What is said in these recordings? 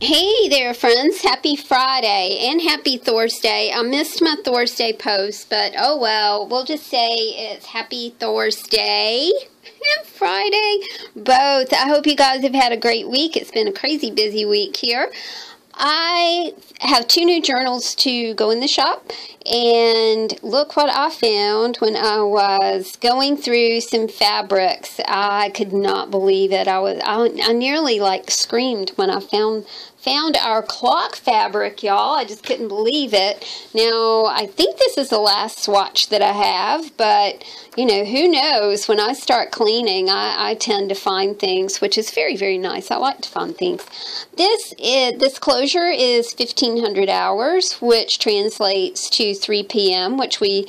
Hey there, friends. Happy Friday and happy Thursday. I missed my Thursday post, but oh well. We'll just say it's happy Thursday and Friday, both. I hope you guys have had a great week. It's been a crazy busy week here. I have 2 new journals to go in the shop, and look what I found when I was going through some fabrics. I could not believe it. I nearly like screamed when I found our clock fabric, y'all. I just couldn't believe it. Now, I think this is the last swatch that I have, but, you know, who knows? When I start cleaning, I tend to find things, which is very, very nice. I like to find things. This closure is 1,500 hours, which translates to 3 p.m., which we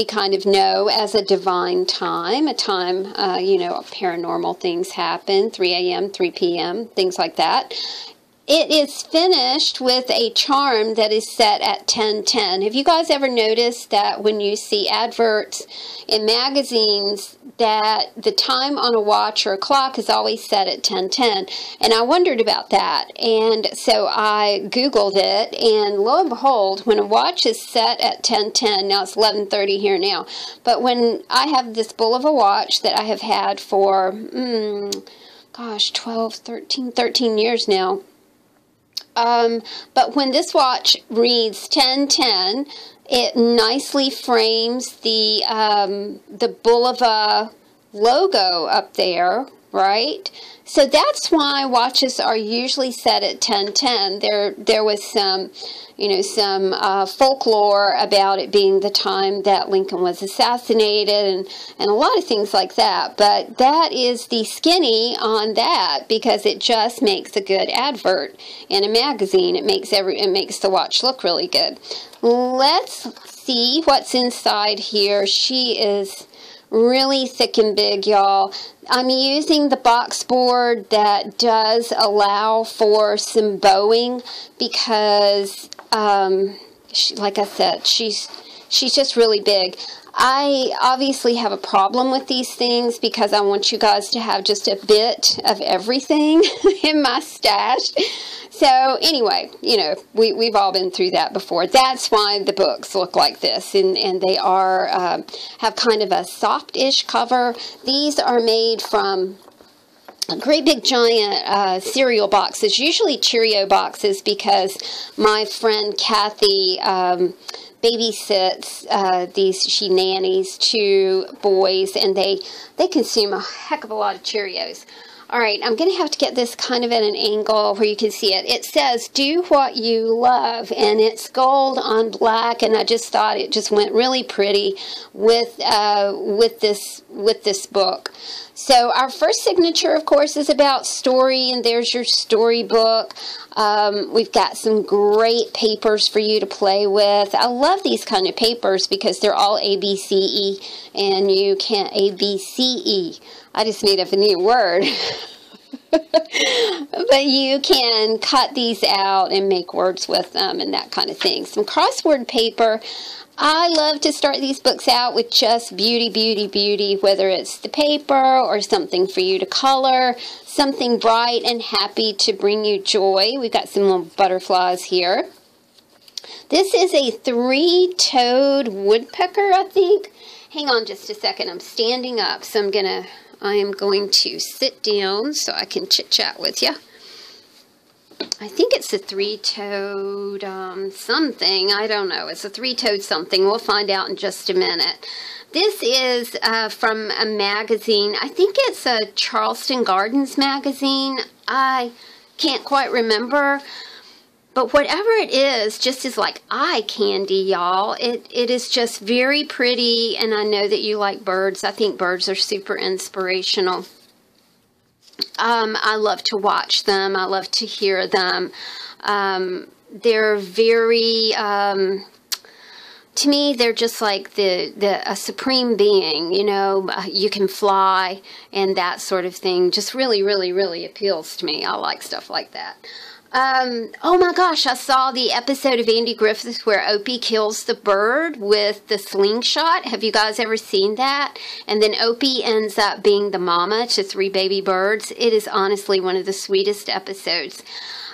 kind of know as a divine time, a time, you know, paranormal things happen, 3 a.m., 3 p.m., things like that. It is finished with a charm that is set at 10:10. Have you guys ever noticed that when you see adverts in magazines that the time on a watch or a clock is always set at 10:10? And I wondered about that. And so I Googled it, and lo and behold, when a watch is set at 10:10, now it's 11:30 here now, but when I have this bull of a watch that I have had for, gosh, 13 years now, but when this watch reads 10:10, it nicely frames the Bulova logo up there, right? So that's why watches are usually set at 10:10. There was some, you know, some folklore about it being the time that Lincoln was assassinated and a lot of things like that. But that is the skinny on that because it just makes a good advert in a magazine. It makes the watch look really good. Let's see what's inside here. She is really thick and big, y'all. I'm using the box board that does allow for some bowing because, like I said, she's just really big. I obviously have a problem with these things because I want you guys to have just a bit of everything in my stash. So anyway, you know, we've all been through that before. That's why the books look like this, and they are have kind of a soft-ish cover. These are made from great big giant cereal boxes, usually Cheerio boxes, because my friend Kathy babysits she nannies 2 boys, and they consume a heck of a lot of Cheerios. All right, I'm going to have to get this kind of at an angle where you can see it. It says, do what you love, and it's gold on black, and I just thought it just went really pretty with this book. So our first signature, of course, is about story, and there's your storybook. We've got some great papers for you to play with. I love these kind of papers because they're all ABCE, and you can't ABCE. I just made up a new word. But you can cut these out and make words with them and that kind of thing. Some crossword paper. I love to start these books out with just beauty, beauty, beauty, whether it's the paper or something for you to color, something bright and happy to bring you joy. We've got some little butterflies here. This is a 3-toed woodpecker, I think. Hang on just a second. I'm standing up, so I am going to sit down so I can chit-chat with you. I think it's a 3-toed something. I don't know. It's a 3-toed something. We'll find out in just a minute. This is from a magazine. I think it's a Charleston Gardens magazine. I can't quite remember. But whatever it is, just is like eye candy, y'all. It is just very pretty, and I know that you like birds. I think birds are super inspirational. I love to watch them. I love to hear them. They're very, to me, they're just like a supreme being, you know. You can fly and that sort of thing. Just really, really, really appeals to me. I like stuff like that. Oh my gosh, I saw the episode of Andy Griffith where Opie kills the bird with the slingshot. Have you guys ever seen that? And then Opie ends up being the mama to 3 baby birds. It is honestly one of the sweetest episodes.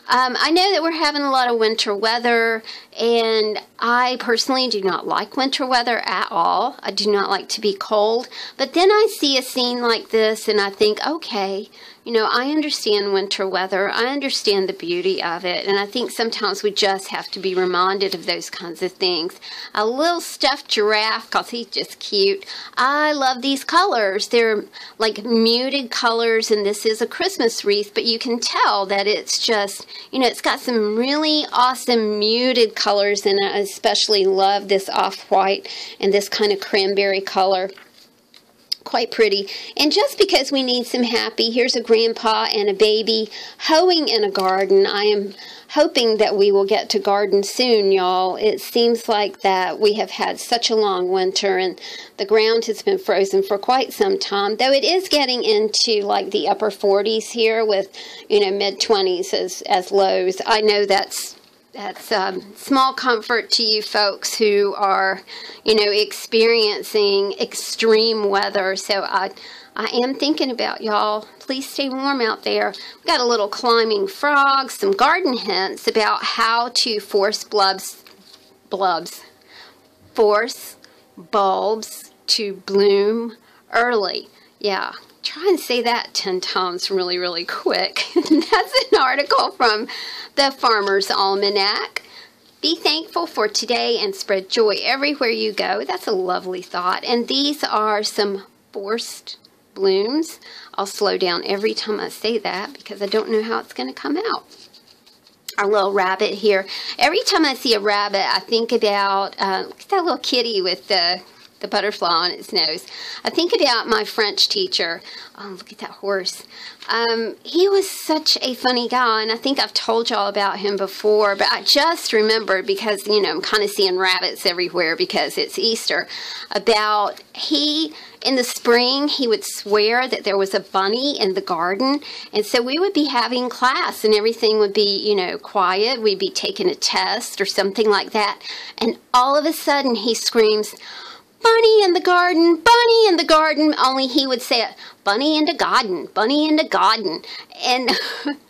I know that we're having a lot of winter weather, and I personally do not like winter weather at all. I do not like to be cold. But then I see a scene like this, and I think, okay, you know, I understand winter weather. I understand the beauty of it. And I think sometimes we just have to be reminded of those kinds of things. A little stuffed giraffe, because he's just cute. I love these colors. They're like muted colors, and this is a Christmas wreath, but you can tell that it's just, you know, it's got some really awesome muted colors, and I especially love this off-white and this kind of cranberry color. Quite pretty. And just because we need some happy, here's a grandpa and a baby hoeing in a garden. I am hoping that we will get to garden soon, y'all. It seems like that we have had such a long winter, and the ground has been frozen for quite some time, though it is getting into like the upper 40s here with, you know, mid-20s as lows. I know that's small comfort to you folks who are, you know, experiencing extreme weather. So I am thinking about y'all. Please stay warm out there. We've got a little climbing frog, some garden hints about how to force bulbs to bloom early. Yeah. Try and say that 10 times really, really quick. That's an article from the Farmer's Almanac. Be thankful for today and spread joy everywhere you go. That's a lovely thought. And these are some forced blooms. I'll slow down every time I say that because I don't know how it's going to come out. Our little rabbit here. Every time I see a rabbit, I think about look at that little kitty with the butterfly on its nose. I think about my French teacher. Oh, look at that horse. He was such a funny guy, and I think I've told y'all about him before, but I just remembered because, you know, I'm kind of seeing rabbits everywhere because it's Easter, about in the spring, he would swear that there was a bunny in the garden, and so we would be having class, and everything would be, you know, quiet. We'd be taking a test or something like that, and all of a sudden he screams, "Bunny in the garden, bunny in the garden," only he would say it, "Bunny in the garden, bunny in the garden." And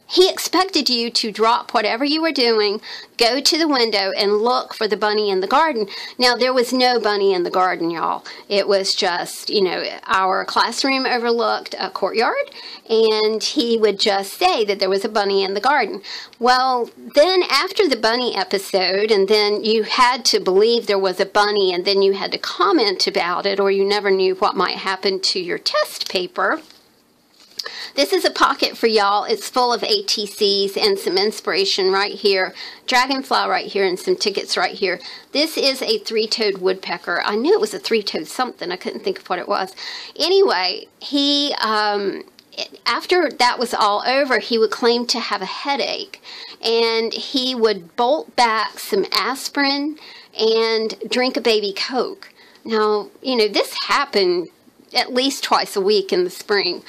he expected you to drop whatever you were doing, go to the window, and look for the bunny in the garden. Now, there was no bunny in the garden, y'all. It was just, you know, our classroom overlooked a courtyard, and he would just say that there was a bunny in the garden. Well, then after the bunny episode, and then you had to believe there was a bunny, and then you had to comment about it, or you never knew what might happen to your test paper. This is a pocket for y'all. It's full of ATCs and some inspiration right here. Dragonfly right here and some tickets right here. This is a three-toed woodpecker. I knew it was a three-toed something. I couldn't think of what it was. Anyway, he, after that was all over, he would claim to have a headache. And he would bolt back some aspirin and drink a baby Coke. Now, you know, this happened at least twice a week in the spring.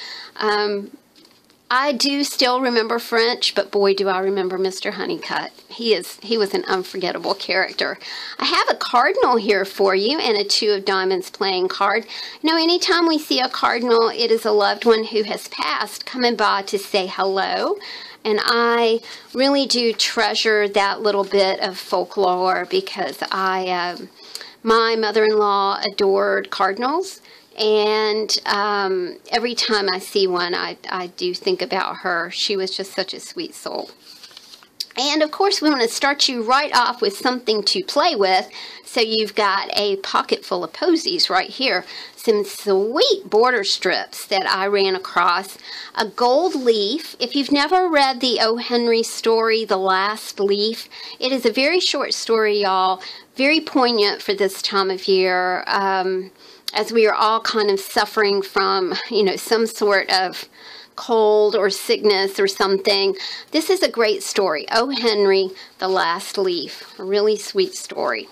I do still remember French, but boy, do I remember Mr. Honeycutt. He was an unforgettable character. I have a cardinal here for you and a 2 of diamonds playing card. You know, anytime we see a cardinal, it is a loved one who has passed coming by to say hello. And I really do treasure that little bit of folklore because my mother-in-law adored cardinals. And every time I see one, I do think about her. She was just such a sweet soul. And of course, we want to start you right off with something to play with. So you've got a pocket full of posies right here. Some sweet border strips that I ran across. A gold leaf. If you've never read the O. Henry story, The Last Leaf, it is a very short story, y'all. Very poignant for this time of year. As we are all kind of suffering from, you know, some sort of cold or sickness or something. This is a great story. O. Henry, The Last Leaf. A really sweet story.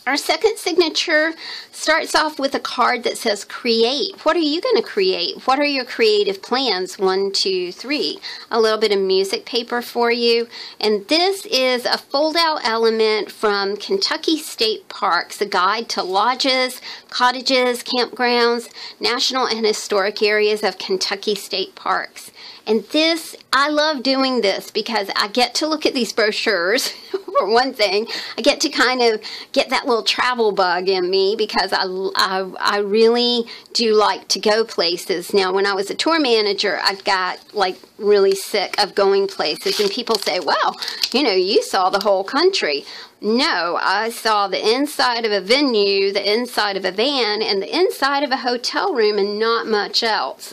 Our second signature starts off with a card that says create. What are you going to create? What are your creative plans? 1, 2, 3. A little bit of music paper for you. And this is a fold-out element from Kentucky State Parks, a guide to lodges, cottages, campgrounds, national and historic areas of Kentucky State Parks. And this, I love doing this because I get to look at these brochures, for one thing. I get to kind of get that little travel bug in me because I really do like to go places. Now, when I was a tour manager, I got like really sick of going places. And people say, well, you know, you saw the whole country. No, I saw the inside of a venue, the inside of a van, and the inside of a hotel room and not much else.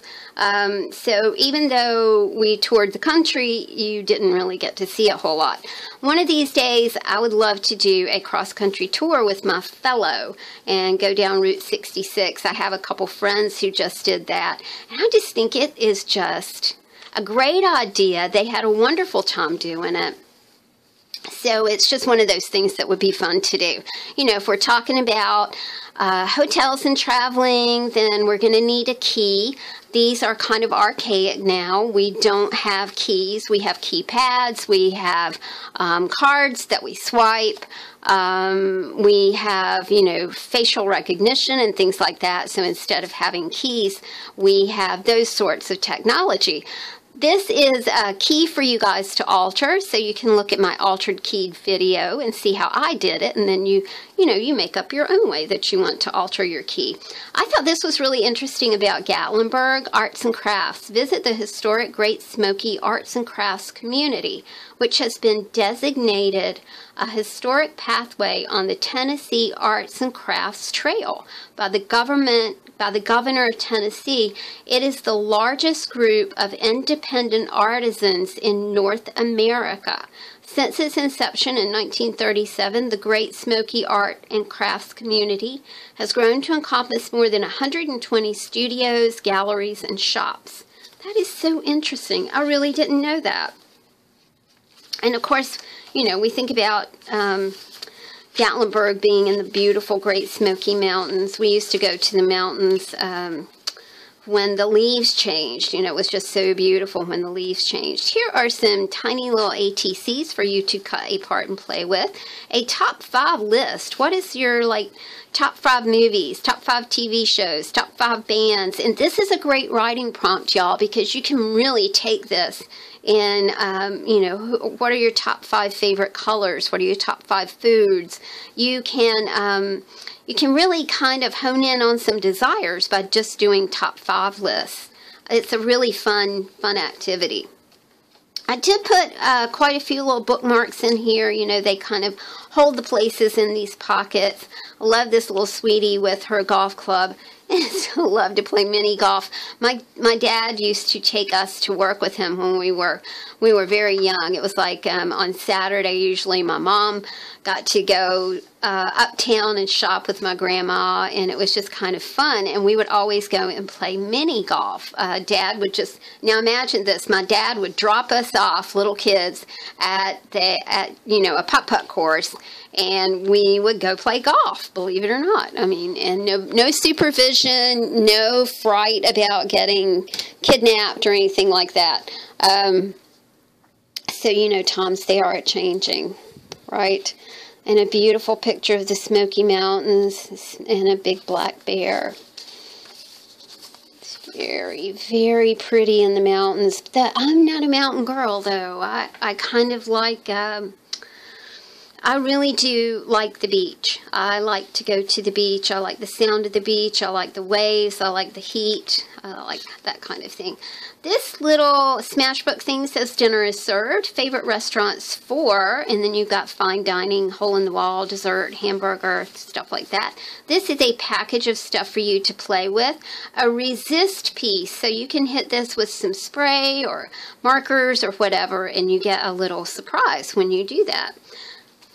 So even though we toured the country, you didn't really get to see a whole lot. One of these days, I would love to do a cross-country tour with my fellow and go down Route 66. I have a couple friends who just did that, and I just think it is just a great idea. They had a wonderful time doing it. So it's just one of those things that would be fun to do. You know, if we're talking about hotels and traveling, then we're going to need a key. These are kind of archaic now. We don't have keys. We have keypads. We have cards that we swipe. We have, you know, facial recognition and things like that. So instead of having keys, we have those sorts of technology. This is a key for you guys to alter, so you can look at my altered keyed video and see how I did it, and then you make up your own way that you want to alter your key. I thought this was really interesting about Gatlinburg Arts and Crafts. Visit the historic Great Smoky Arts and Crafts community, which has been designated a historic pathway on the Tennessee Arts and Crafts Trail by the governor of Tennessee. It is the largest group of independent artisans in North America. Since its inception in 1937, the Great Smoky Art and Crafts community has grown to encompass more than 120 studios, galleries, and shops. That is so interesting. I really didn't know that. And of course, you know, we think about Gatlinburg being in the beautiful Great Smoky Mountains. We used to go to the mountains when the leaves changed. You know, it was just so beautiful when the leaves changed. Here are some tiny little ATCs for you to cut apart and play with. A top 5 list. What is your, like, top 5 movies, top 5 TV shows, top 5 bands? And this is a great writing prompt, y'all, because you can really take this and, you know, what are your top 5 favorite colors? What are your top 5 foods? You can really kind of hone in on some desires by just doing top 5 lists. It's a really fun activity. I did put quite a few little bookmarks in here. You know, they kind of hold the places in these pockets. I love this little sweetie with her golf club. I still love to play mini golf. My dad used to take us to work with him when we were very young. It was like on Saturday, usually my mom got to go uptown and shop with my grandma, and it was just kind of fun. And we would always go and play mini golf. Dad would just, now imagine this, my dad would drop us off, little kids, at you know, a putt-putt course, and we would go play golf, believe it or not. I mean, and no supervision, no fright about getting kidnapped or anything like that. So, you know, times they are changing, right? And a beautiful picture of the Smoky Mountains and a big black bear. It's very, very pretty in the mountains. I'm not a mountain girl, though. I kind of like, I really do like the beach. I like to go to the beach. I like the sound of the beach. I like the waves. I like the heat. I like that kind of thing. This little Smashbook thing says dinner is served, favorite restaurants for, and then you've got fine dining, hole in the wall, dessert, hamburger, stuff like that. This is a package of stuff for you to play with. A resist piece, so you can hit this with some spray or markers or whatever, and you get a little surprise when you do that.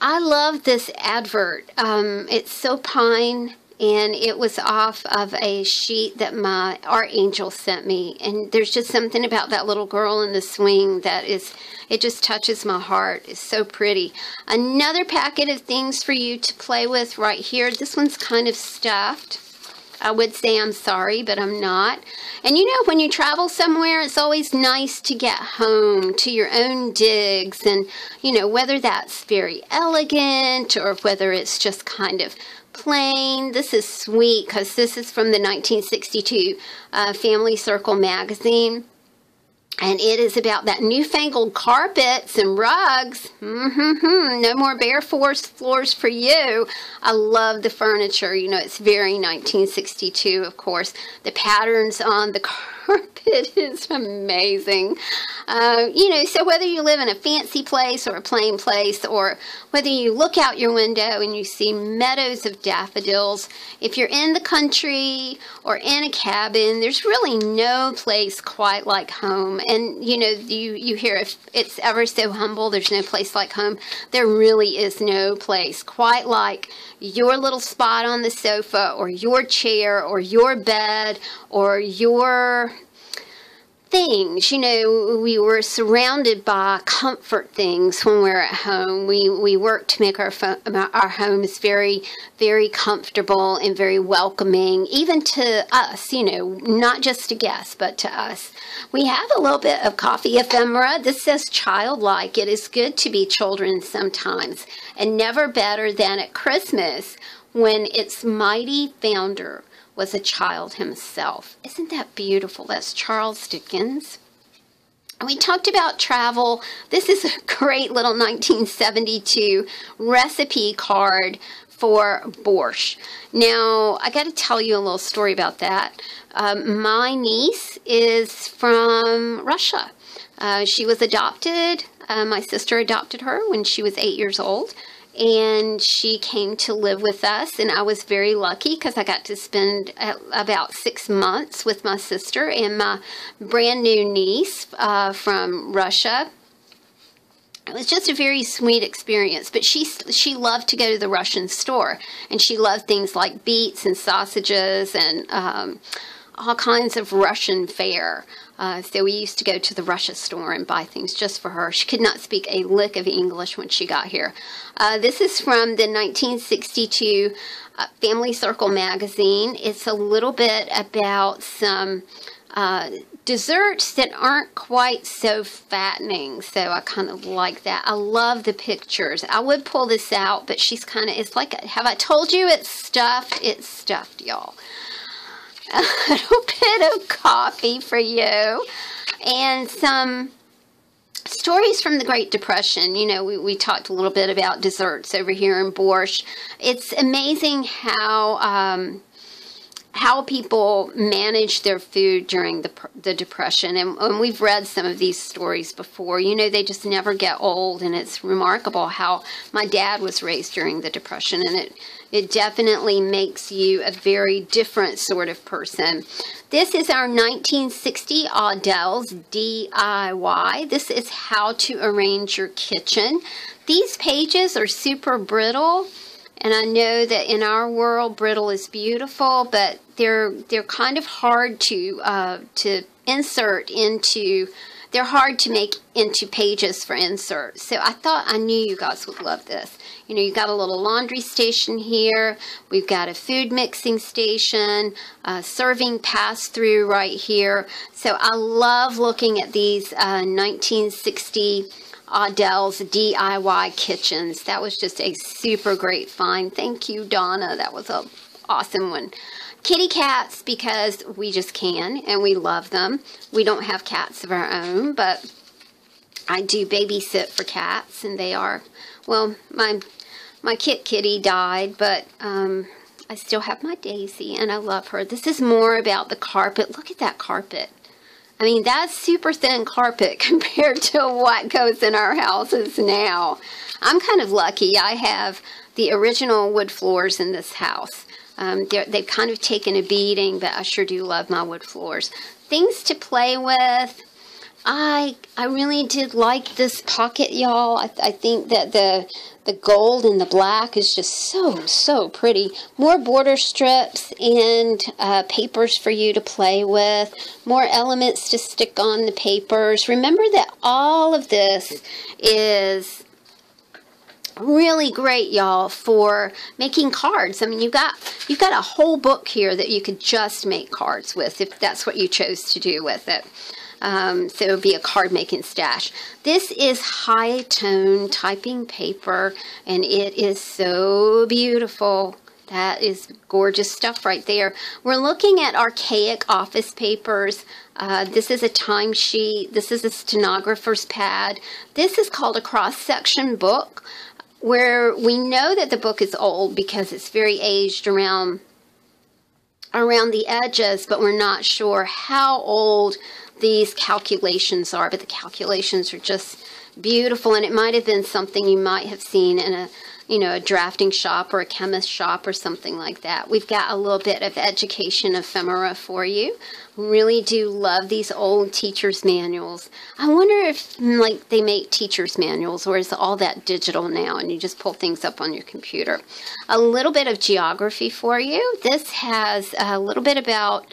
I love this advert. It's so pine. and it was off of a sheet that my art angel sent me. And there's just something about that little girl in the swing that is, it just touches my heart. It's so pretty. Another packet of things for you to play with right here. This one's kind of stuffed. I would say I'm sorry, but I'm not. And you know, when you travel somewhere, it's always nice to get home to your own digs. And, you know, whether that's very elegant or whether it's just kind of plain. This is sweet because this is from the 1962 Family Circle magazine. And it is about that newfangled carpets and rugs. No more bare floors for you. I love the furniture. You know, it's very 1962, of course. The patterns on the carpet is amazing. You know, so whether you live in a fancy place or a plain place, or whether you look out your window and you see meadows of daffodils, if you're in the country or in a cabin, there's really no place quite like home. And, you know, you hear if it's ever so humble, there's no place like home. There really is no place quite like your little spot on the sofa, or your chair, or your bed, or your things. You know, we were surrounded by comfort things when we're at home. We work to make our homes very, very comfortable and very welcoming, even to us, you know, not just to guests, but to us. We have a little bit of coffee ephemera. This says childlike. It is good to be children sometimes, and never better than at Christmas when its mighty founder was a child himself. Isn't that beautiful? That's Charles Dickens. We talked about travel. This is a great little 1972 recipe card for borscht. Now, I got to tell you a little story about that. My niece is from Russia. She was adopted. My sister adopted her when she was 8 years old. And she came to live with us, and I was very lucky because I got to spend about 6 months with my sister and my brand new niece from Russia. It was just a very sweet experience, but she loved to go to the Russian store, and she loved things like beets and sausages and all kinds of Russian fare. So we used to go to the Russia store and buy things just for her. She could not speak a lick of English when she got here. This is from the 1962 Family Circle magazine. It's a little bit about some desserts that aren't quite so fattening. So I kind of like that. I love the pictures. I would pull this out, but she's kind of, it's like, have I told you it's stuffed? It's stuffed, y'all. A little bit of coffee for you, and some stories from the Great Depression. You know, we talked a little bit about desserts over here in borscht. It's amazing how people manage their food during the Depression, and we've read some of these stories before. You know, they just never get old, and it's remarkable how my dad was raised during the Depression, and it definitely makes you a very different sort of person. This is our 1960 Audel's DIY. This is how to arrange your kitchen. These pages are super brittle, and I know that in our world, brittle is beautiful, but they're kind of hard to insert into. They're hard to make into pages for inserts. So I thought, I knew you guys would love this. You know, you've got a little laundry station here. We've got a food mixing station, serving pass-through right here. So I love looking at these 1960 Audel's DIY kitchens. That was just a super great find. Thank you, Donna. That was an awesome one. Kitty cats, because we just can, and we love them. We don't have cats of our own, but I do babysit for cats, and they are, well, my kitty died, but I still have my Daisy, and I love her. This is more about the carpet. Look at that carpet. I mean, that's super thin carpet compared to what goes in our houses now. I'm kind of lucky. I have the original wood floors in this house. They've kind of taken a beating, but I sure do love my wood floors. Things to play with. I really did like this pocket, y'all. I think that the gold and the black is just so pretty. More border strips and papers for you to play with. More elements to stick on the papers. Remember that all of this is really great, y'all, for making cards. I mean, you've got a whole book here that you could just make cards with if that's what you chose to do with it. So it would be a card making stash. This is high tone typing paper, and it is so beautiful. That is gorgeous stuff right there. We're looking at archaic office papers. This is a timesheet. This is a stenographer's pad. This is called a cross-section book, where we know that the book is old because it's very aged around the edges, but we're not sure how old these calculations are, but the calculations are just beautiful, and it might have been something you might have seen in a drafting shop or a chemist shop or something like that. We've got a little bit of education ephemera for you. Really do love these old teacher's manuals. I wonder if they make teacher's manuals, or is all that digital now and you just pull things up on your computer. A little bit of geography for you. This has a little bit about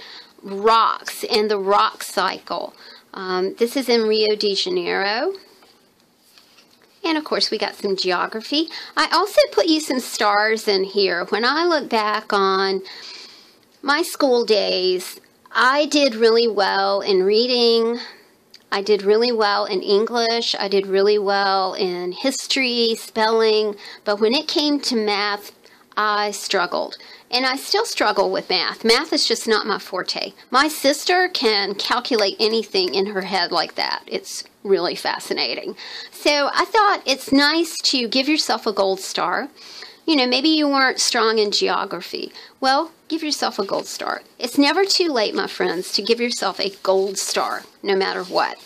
rocks and the rock cycle. This is in Rio de Janeiro. And of course we got some geography. I also put you some stars in here. When I look back on my school days, I did really well in reading. I did really well in English. I did really well in history, spelling. But when it came to math, I struggled. And I still struggle with math. Math is just not my forte. My sister can calculate anything in her head like that. It's really fascinating. So I thought it's nice to give yourself a gold star. You know, maybe you weren't strong in geography. Well, give yourself a gold star. It's never too late, my friends, to give yourself a gold star, no matter what.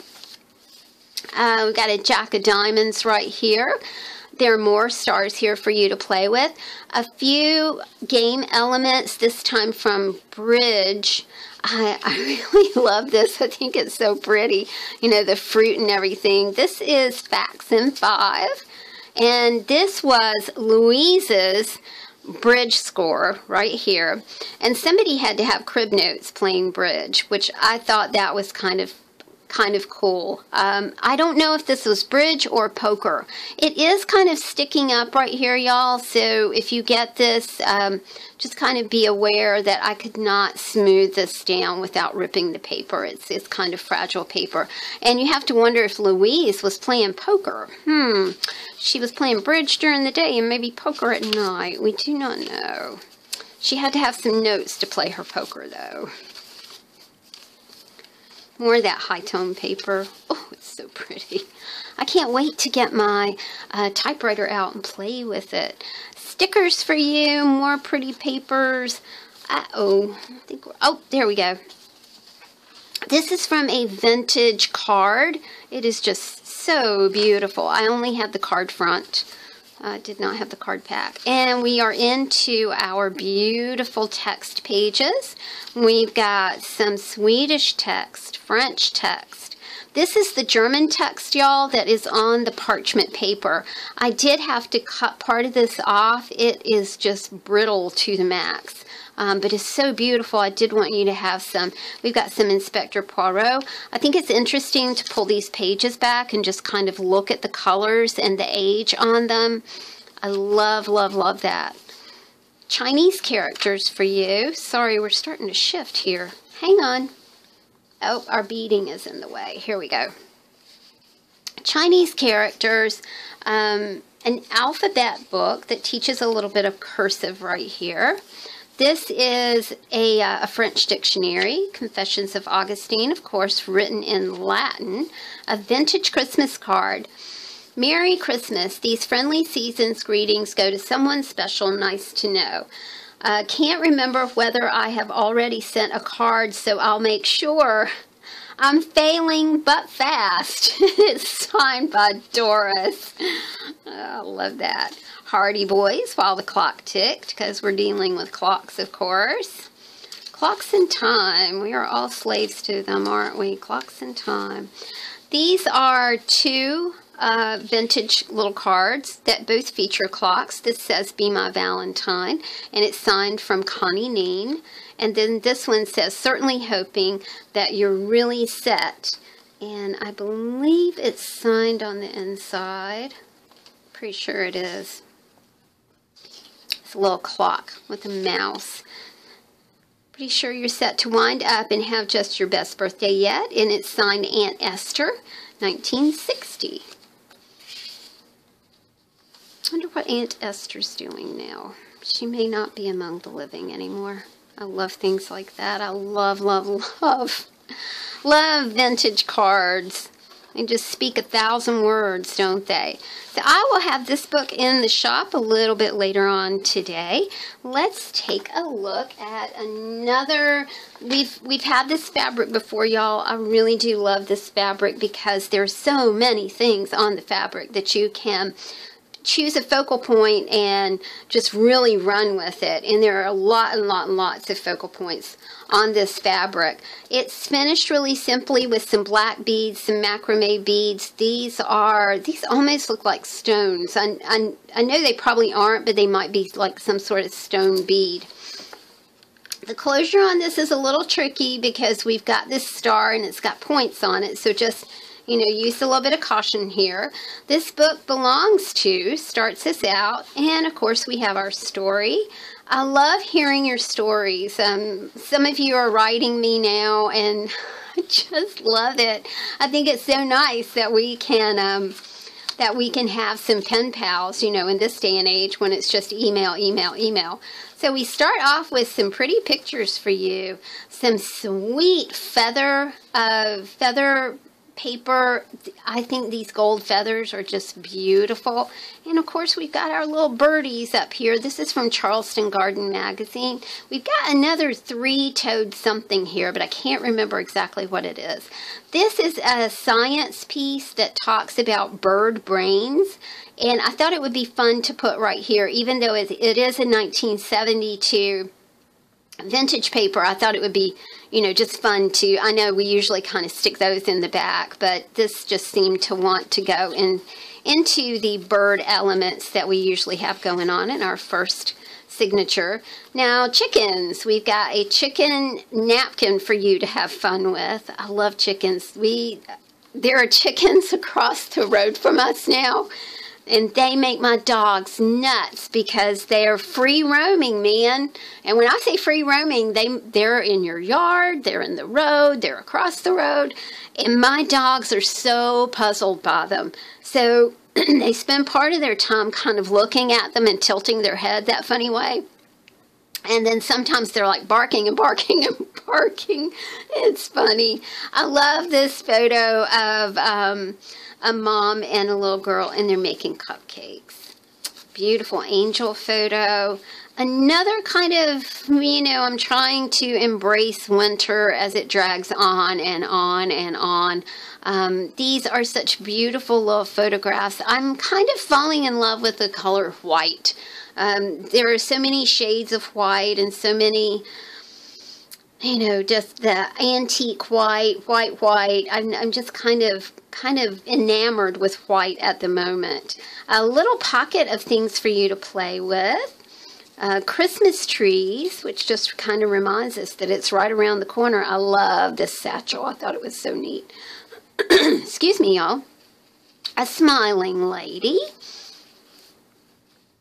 We've got a jack of diamonds right here. There are more stars here for you to play with. A few game elements, this time from Bridge. I really love this. I think it's so pretty. You know, the fruit and everything. This is Facts in 5. And this was Louise's bridge score right here. And somebody had to have crib notes playing bridge, which I thought that was kind of cool. I don't know if this was bridge or poker. It is kind of sticking up right here, y'all. So if you get this, just kind of be aware that I could not smooth this down without ripping the paper. It's kind of fragile paper. And you have to wonder if Louise was playing poker. She was playing bridge during the day and maybe poker at night. We do not know. She had to have some notes to play her poker, though. More of that high-tone paper. Oh, it's so pretty. I can't wait to get my typewriter out and play with it. Stickers for you. More pretty papers. Oh, there we go. This is from a vintage card. It is just so beautiful. I only have the card front. Did not have the card back. And we are into our beautiful text pages. We've got some Swedish text, French text. This is the German text, y'all, that is on the parchment paper. I did have to cut part of this off. It is just brittle to the max. But it's so beautiful. I did want you to have some. We've got some Inspector Poirot. I think it's interesting to pull these pages back and just kind of look at the colors and the age on them. I love, love, love that. Chinese characters for you. Sorry, we're starting to shift here. Hang on. Oh, our beading is in the way. Here we go. Chinese characters. An alphabet book that teaches a little bit of cursive right here. This is a French dictionary, Confessions of Augustine, of course, written in Latin. A vintage Christmas card. Merry Christmas. These friendly season's greetings go to someone special, nice to know. Can't remember whether I have already sent a card, so I'll make sure. I'm failing but fast. It's signed by Doris. I love that. Hardy boys while the clock ticked, because we're dealing with clocks, of course. Clocks and time. We are all slaves to them, aren't we? Clocks and time. These are two vintage little cards that both feature clocks. This says Be My Valentine, and it's signed from Connie Neen. And then this one says Certainly Hoping That You're Really Set. And I believe it's signed on the inside. Pretty sure it is. It's a little clock with a mouse. Pretty sure you're set to wind up and have just your best birthday yet. And it's signed Aunt Esther, 1960. I wonder what Aunt Esther's doing now. She may not be among the living anymore. I love things like that. I love, love, love, love vintage cards. They just speak 1,000 words, don't they? So I will have this book in the shop a little bit later on today. Let's take a look at another. We've had this fabric before, y'all. I really do love this fabric because there's so many things on the fabric that you can choose a focal point and just really run with it. And there are a lot and lots of focal points on this fabric. It's finished really simply with some black beads, some macrame beads. These almost look like stones. I know they probably aren't, but they might be like some sort of stone bead. The closure on this is a little tricky because we've got this star and it's got points on it, so just use a little bit of caution here. This book starts us out, and of course we have our story. I love hearing your stories. Some of you are writing me now, and I just love it. I think it's so nice that we can have some pen pals, in this day and age when it's just email. So we start off with some pretty pictures for you. Some sweet feather paper. I think these gold feathers are just beautiful. And of course we've got our little birdies up here. This is from Charleston Garden Magazine. We've got another three-toed something here, but I can't remember exactly what it is. This is a science piece that talks about bird brains, and I thought it would be fun to put right here. Even though it is a 1972 vintage paper, I thought it would be just fun to, I know we usually kind of stick those in the back, but this just seemed to want to go into the bird elements that we usually have going on in our first signature. Now, chickens. We've got a chicken napkin for you to have fun with. I love chickens. There are chickens across the road from us now, and they make my dogs nuts because they're free roaming, man. And when I say free roaming, they're in your yard, they're in the road, they're across the road. And my dogs are so puzzled by them. So they spend part of their time kind of looking at them and tilting their head that funny way. And then sometimes they're like barking and barking and barking. It's funny. I love this photo of a mom and a little girl, and they're making cupcakes. Beautiful angel photo. Another kind of, I'm trying to embrace winter as it drags on and on and on. These are such beautiful little photographs. I'm kind of falling in love with the color white. There are so many shades of white and so many, just the antique white. I'm just kind of enamored with white at the moment. A little pocket of things for you to play with. Christmas trees, which just kind of reminds us that it's right around the corner. I love this satchel. I thought it was so neat. Excuse me, y'all. A smiling lady.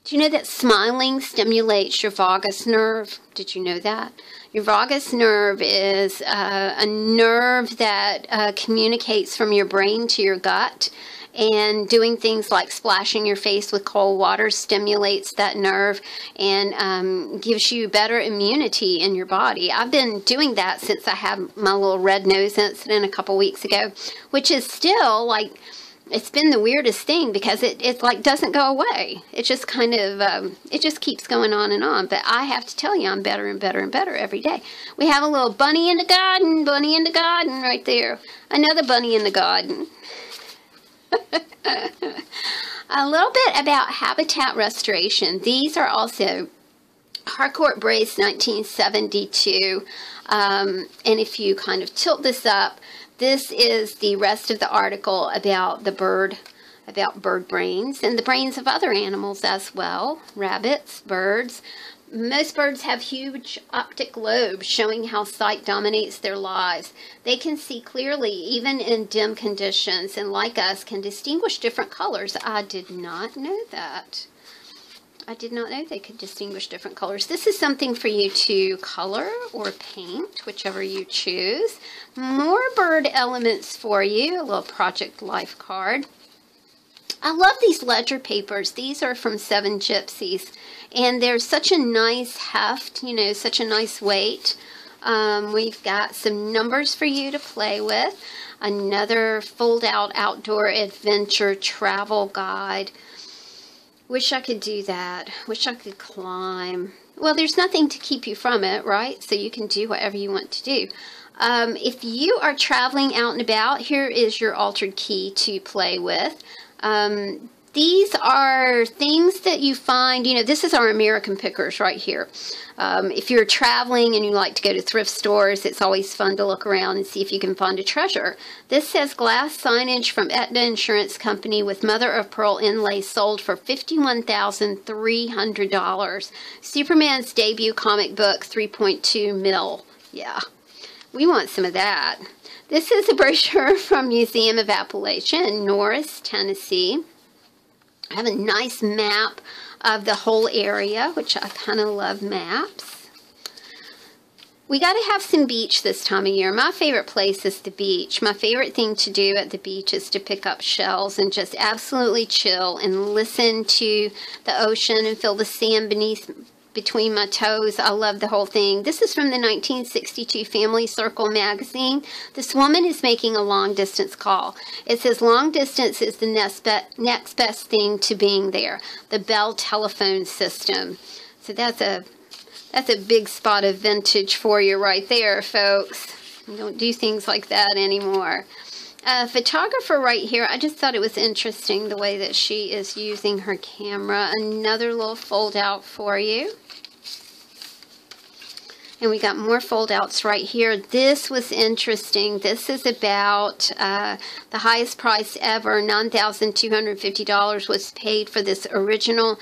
Do you know that smiling stimulates your vagus nerve? Did you know that? Your vagus nerve is a nerve that communicates from your brain to your gut. And doing things like splashing your face with cold water stimulates that nerve and gives you better immunity in your body. I've been doing that since I had my little red nose incident a couple weeks ago, which is still like, it's been the weirdest thing because it like doesn't go away. It just kind of, it just keeps going on and on. But I have to tell you, I'm better and better and better every day. We have a little bunny in the garden right there. Another bunny in the garden. A little bit about habitat restoration. These are also Harcourt Brace 1972. And if you kind of tilt this up, This is the rest of the article about the bird, about bird brains and the brains of other animals as well. Rabbits, birds. Most birds have huge optic lobes showing how sight dominates their lives. They can see clearly even in dim conditions, and like us can distinguish different colors. I did not know that. I did not know they could distinguish different colors. This is something for you to color or paint, whichever you choose. More bird elements for you, a little project life card. I love these ledger papers. These are from Seven Gypsies, and they're such a nice heft, you know, such a nice weight. We've got some numbers for you to play with. Another fold-out outdoor adventure travel guide. Wish I could do that. Wish I could climb. Well, there's nothing to keep you from it, right? So you can do whatever you want to do. If you are traveling out and about, here is your altered key to play with. These are things that you find, you know, this is our American pickers right here. If you're traveling and you like to go to thrift stores, it's always fun to look around and see if you can find a treasure. This says glass signage from Aetna Insurance Company with mother of pearl inlay sold for $51,300. Superman's debut comic book, 3.2 mil. Yeah, we want some of that. This is a brochure from Museum of Appalachia in Norris, Tennessee. I have a nice map of the whole area, which I kind of love maps. We got to have some beach this time of year. My favorite place is the beach. My favorite thing to do at the beach is to pick up shells and just absolutely chill and listen to the ocean and feel the sand between my toes. I love the whole thing. This is from the 1962 Family Circle magazine. This woman is making a long distance call. It says long distance is the next best thing to being there. The Bell telephone system. So that's a big spot of vintage for you right there, folks. You don't do things like that anymore. Photographer right here, I just thought it was interesting the way that she is using her camera. Another little fold out for you. And we got more fold outs right here. This was interesting. This is about the highest price ever. $9,250 was paid for this original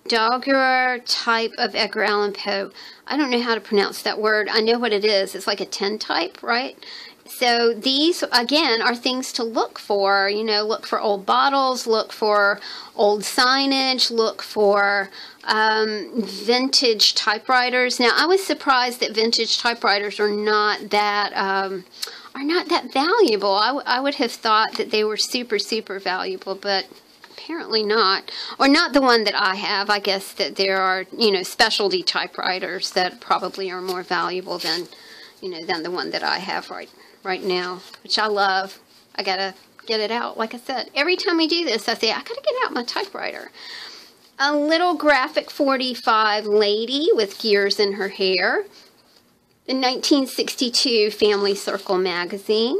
Dogger type of Edgar Allan Poe. I don't know how to pronounce that word. I know what it is. It's like a 10 type, right? So these, again, are things to look for. You know, look for old bottles, look for old signage, look for vintage typewriters. Now, I was surprised that vintage typewriters are not that valuable. I would have thought that they were super, super valuable, but apparently not. Or not the one that I have. I guess that there are, you know, specialty typewriters that probably are more valuable than, you know, than the one that I have right now, which I love. I gotta get it out. Like I said, every time we do this, I say, I gotta get out my typewriter. A little graphic 45 lady with gears in her hair. The 1962 Family Circle magazine.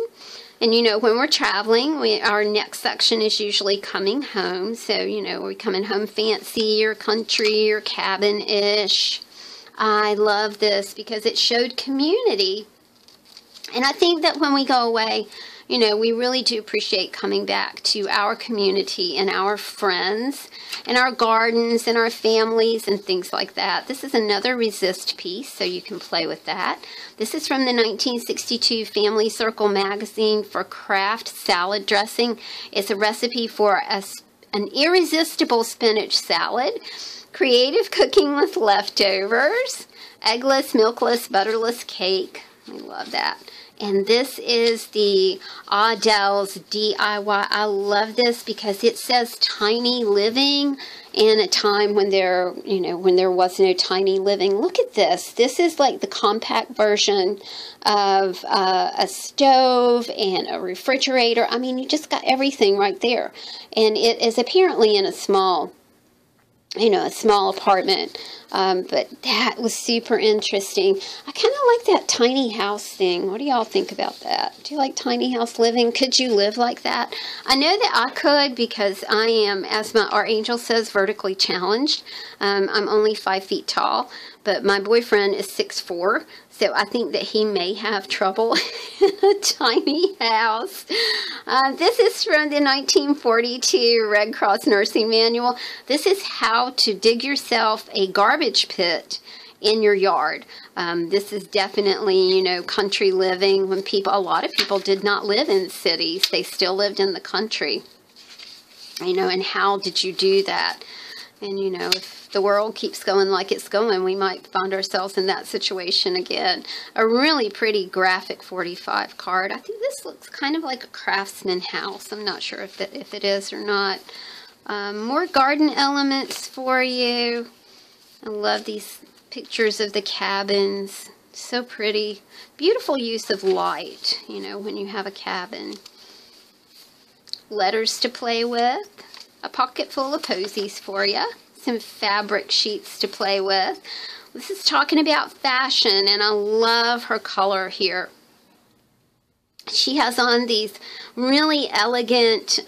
And, you know, when we're traveling, our next section is usually coming home. So, you know, we're coming home fancy or country or cabin-ish. I love this because it showed community. And I think that when we go away, you know, we really do appreciate coming back to our community and our friends and our gardens and our families and things like that. This is another resist piece, so you can play with that. This is from the 1962 Family Circle magazine for Kraft salad dressing. It's a recipe for an irresistible spinach salad, creative cooking with leftovers, eggless, milkless, butterless cake. I love that. And this is the Adele's DIY. I love this because it says tiny living in a time when there, you know, when there was no tiny living. Look at this. This is like the compact version of a stove and a refrigerator. I mean, you just got everything right there. And it is apparently in a small, you know, a small apartment. But that was super interesting. I kind of like that tiny house thing. What do y'all think about that? Do you like tiny house living? Could you live like that? I know that I could because I am, as our angel says, vertically challenged. I'm only 5 feet tall. but my boyfriend is 6'4", so I think that he may have trouble in a tiny house. This is from the 1942 Red Cross Nursing Manual. This is how to dig yourself a garbage pit in your yard. This is definitely, you know, country living when a lot of people did not live in cities. They still lived in the country. You know, and how did you do that? And, you know, if the world keeps going like it's going, we might find ourselves in that situation again. A really pretty graphic 45 card. I think this looks kind of like a craftsman house. I'm not sure if it is or not. More garden elements for you. I love these pictures of the cabins. So pretty. Beautiful use of light, you know, when you have a cabin. Letters to play with. A pocket full of posies for you. Some fabric sheets to play with. This is talking about fashion, and I love her color here. She has on these really elegant,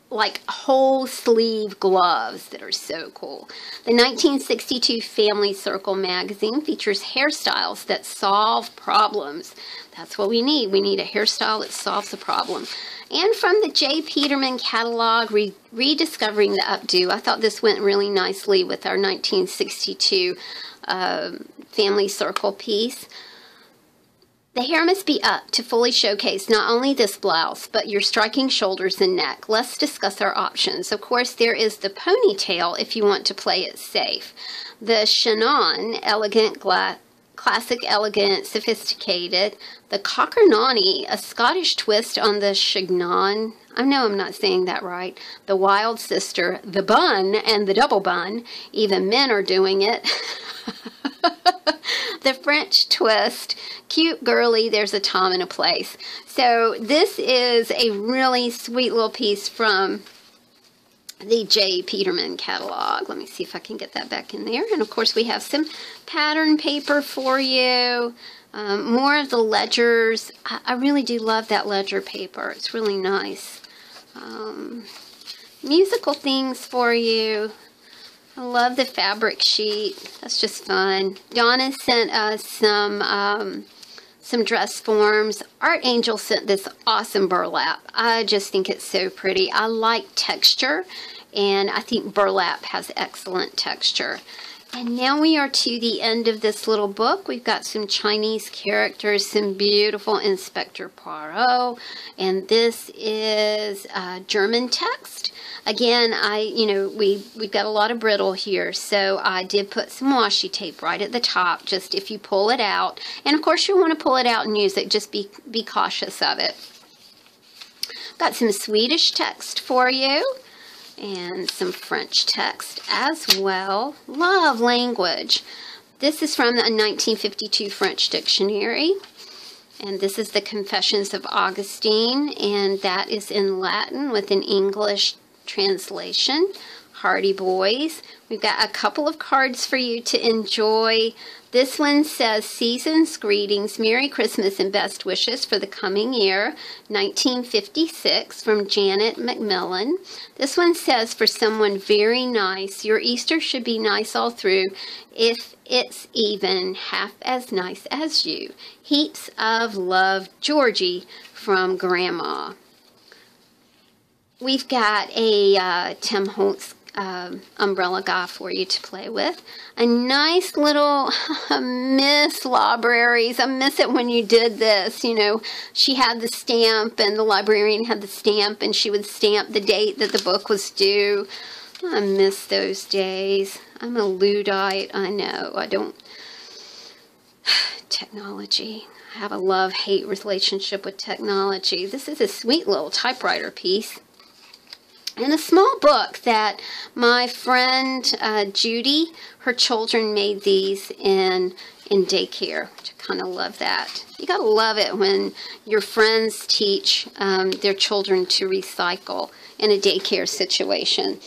like whole sleeve gloves that are so cool. The 1962 Family Circle magazine features hairstyles that solve problems. That's what we need. We need a hairstyle that solves a problem. And from the J. Peterman catalog, Rediscovering the Updo. I thought this went really nicely with our 1962 Family Circle piece. The hair must be up to fully showcase not only this blouse, but your striking shoulders and neck. Let's discuss our options. Of course, there is the ponytail if you want to play it safe. The Shannon, elegant, classic, elegant, sophisticated. The Cockernani, a Scottish twist on the chignon. I know I'm not saying that right. The Wild Sister, the bun, and the double bun. Even men are doing it. The French twist, cute, girly, there's a time and a place. So this is a really sweet little piece from the J. Peterman catalog. Let me see if I can get that back in there. And of course we have some pattern paper for you. More of the ledgers. I really do love that ledger paper. It's really nice. Musical things for you. I love the fabric sheet. That's just fun. Donna sent us some dress forms. Art Angel sent this awesome burlap. I just think it's so pretty. I like texture, and I think burlap has excellent texture. And now we are to the end of this little book. We've got some Chinese characters, some beautiful Inspector Poirot, and this is German text. Again, we've got a lot of brittle here, so I did put some washi tape right at the top, just if you pull it out. And of course, you want to pull it out and use it. Just be cautious of it. Got some Swedish text for you. And some French text as well. Love language. This is from the 1952 French Dictionary. And this is the Confessions of Augustine. And that is in Latin with an English translation. Hardy boys. We've got a couple of cards for you to enjoy. This one says, Season's Greetings, Merry Christmas and Best Wishes for the coming year, 1956, from Janet McMillan. This one says, for someone very nice, your Easter should be nice all through, if it's even half as nice as you. Heaps of love, Georgie, from Grandma. We've got a Tim Holtz umbrella guy for you to play with. A nice little Miss Libraries. I miss it when you did this. You know, she had the stamp and the librarian had the stamp and she would stamp the date that the book was due. I miss those days. I'm a Luddite. I know. I don't. Technology. I have a love-hate relationship with technology. This is a sweet little typewriter piece. And a small book that my friend Judy, her children made these in in daycare, which I kind of love that. You gotta love it when your friends teach their children to recycle in a daycare situation.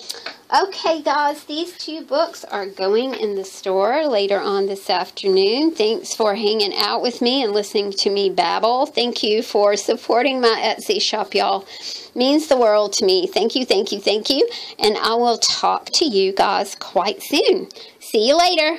Okay, guys, these 2 books are going in the store later on this afternoon. Thanks for hanging out with me and listening to me babble. Thank you for supporting my Etsy shop, y'all. Means the world to me. Thank you, thank you, thank you. And I will talk to you guys quite soon. See you later.